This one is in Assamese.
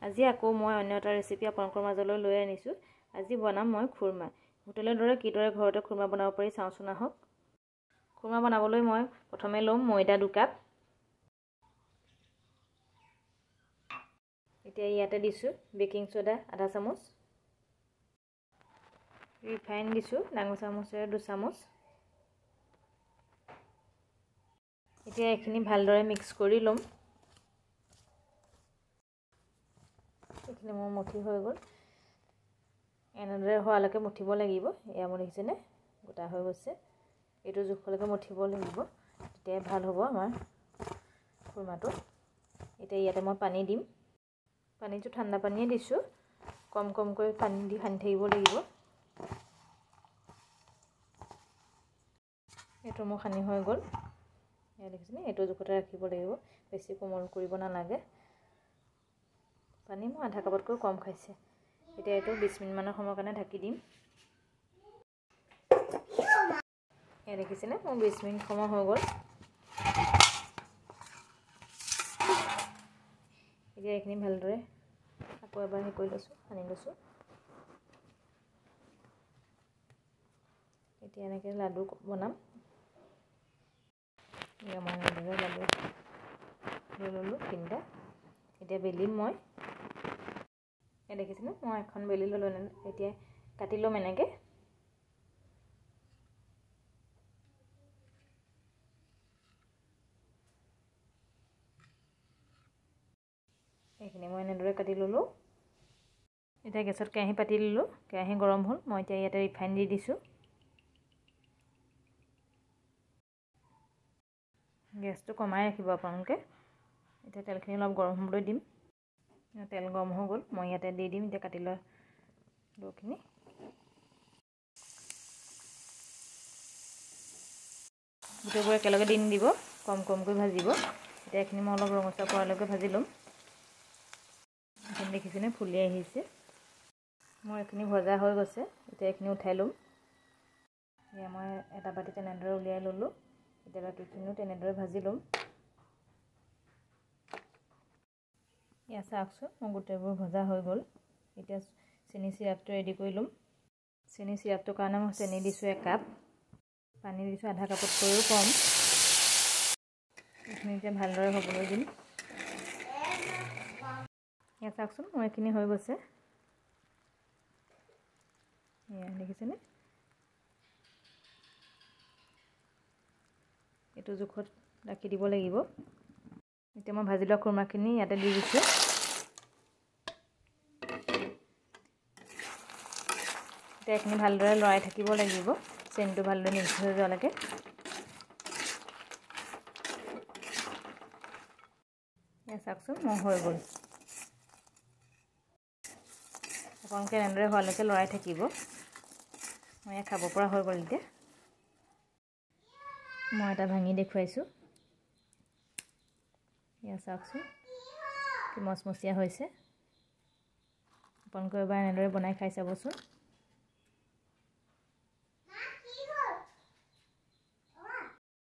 আজি আকৌ মই অন্য এটা ৰেচিপি আপোনালোকৰ মাজলৈ লৈ আনিছোঁ। আজি বনাম মই খুৰমা। হোটেলৰ দৰে কিদৰে ঘৰতে খুৰমা বনাব পাৰি চাওঁচোন আহক। খুৰমা বনাবলৈ মই প্ৰথমে ল'ম ময়দা 2 কাপ। এতিয়া ইয়াতে দিছোঁ বেকিং সোডা আধা চামুচ, ৰিফাইন দিছোঁ ডাঙৰ চামুচেৰে 2 চামুচ। এতিয়া এইখিনি ভালদৰে মিক্স কৰি ল'ম। এইখিনি মোৰ মুঠি হৈ গ'ল। এনেদৰে হোৱালৈকে মুঠিব লাগিব। এয়া মোৰ দেখিছেনে গোটা হৈ গৈছে। এইটো জোখলৈকে মুঠিব লাগিব, তেতিয়া ভাল হ'ব আমাৰ খুৰমাটো। এতিয়া ইয়াতে মই পানী দিম। পানীটো ঠাণ্ডা পানীয়ে দিছোঁ। কম কমকৈ পানী দি সানি থাকিব লাগিব। এইটো মোৰ সানি হৈ গ'ল। এয়া দেখিছেনে এইটো জোখতে ৰাখিব লাগিব, বেছি কোমল কৰিব নালাগে। পানী মই আধা কাপতকৈ কম খাইছে। এতিয়া এইটো 20 মিনিটমানৰ সময়ৰ কাৰণে ঢাকি দিম। এয়া দেখিছেনে মোৰ 20 মিনিট সময় হৈ গ'ল। এতিয়া এইখিনি ভালদৰে আকৌ এবাৰ কৰি লৈছোঁ, সানি লৈছোঁ। এতিয়া এনেকৈ লাডু বনাম। এয়া মই এনেদৰে লাডু লৈ ল'লোঁ 3টা। এতিয়া বেলিম মই। এই দেখিছেনে মই এখন বেলি ল'লোঁ। এতিয়া কাটি ল'ম এনেকৈ। এইখিনি মই এনেদৰে কাটি ল'লোঁ। এতিয়া গেছত কেৰাহী পাতি ল'লোঁ। কেৰাহী গৰম হ'ল। মই এতিয়া ইয়াতে ৰিফাইন দি দিছোঁ। গেছটো কমাই ৰাখিব আপোনালোকে। এতিয়া তেলখিনি অলপ গৰম হ'বলৈ দিম। তেল গৰম হৈ গ'ল। মই ইয়াতে দি দিম এতিয়া কাটি লোৱা আলুখিনি। গোটেইবোৰ একেলগে দি নিদিব, কম কমকৈ ভাজিব। এতিয়া এইখিনি মই অলপ ৰঙচুৱা পৰালৈকে ভাজি ল'ম। এইখিনি দেখিছেনে ফুলি আহিছে। মোৰ এইখিনি ভজা হৈ গৈছে। এতিয়া এইখিনি উঠাই ল'ম। এয়া মই এটা বাতি তেনেদৰে উলিয়াই ল'লোঁ। এতিয়া বাকীখিনিও তেনেদৰে ভাজি ল'ম। এয়া চাওকচোন মোৰ গোটেইবোৰ ভজা হৈ গ'ল। এতিয়া চেনি চিৰাপটো ৰেডি কৰি ল'ম। চেনি চিৰাপটোৰ কাৰণে মই চেনি দিছোঁ 1 কাপ, পানী দিছোঁ আধা কাপতকৈও কম। এইখিনি এতিয়া ভালদৰে হ'বলৈ দিম। এয়া চাওকচোন মোৰ এইখিনি হৈ গৈছে। এয়া দেখিছেনে এইটো জোখত ৰাখি দিব লাগিব। এতিয়া মই ভাজি লোৱা খুৰমাখিনি ইয়াতে দি দিছোঁ। এতিয়া এইখিনি ভালদৰে লৰাই থাকিব লাগিব, চেনিটো ভালদৰে মিক্স হৈ যোৱালৈকে। এয়া চাওকচোন মোৰ হৈ গ'ল। আপোনালোকে এনেদৰে হোৱালৈকে লৰাই থাকিব। মই এয়া খাব পৰা হৈ গ'ল। এতিয়া মই এটা ভাঙি দেখুৱাইছোঁ। এয়া চাওকচোন কি মচমচীয়া হৈছে। আপোনালোকে এবাৰ এনেদৰে বনাই খাই চাবচোন।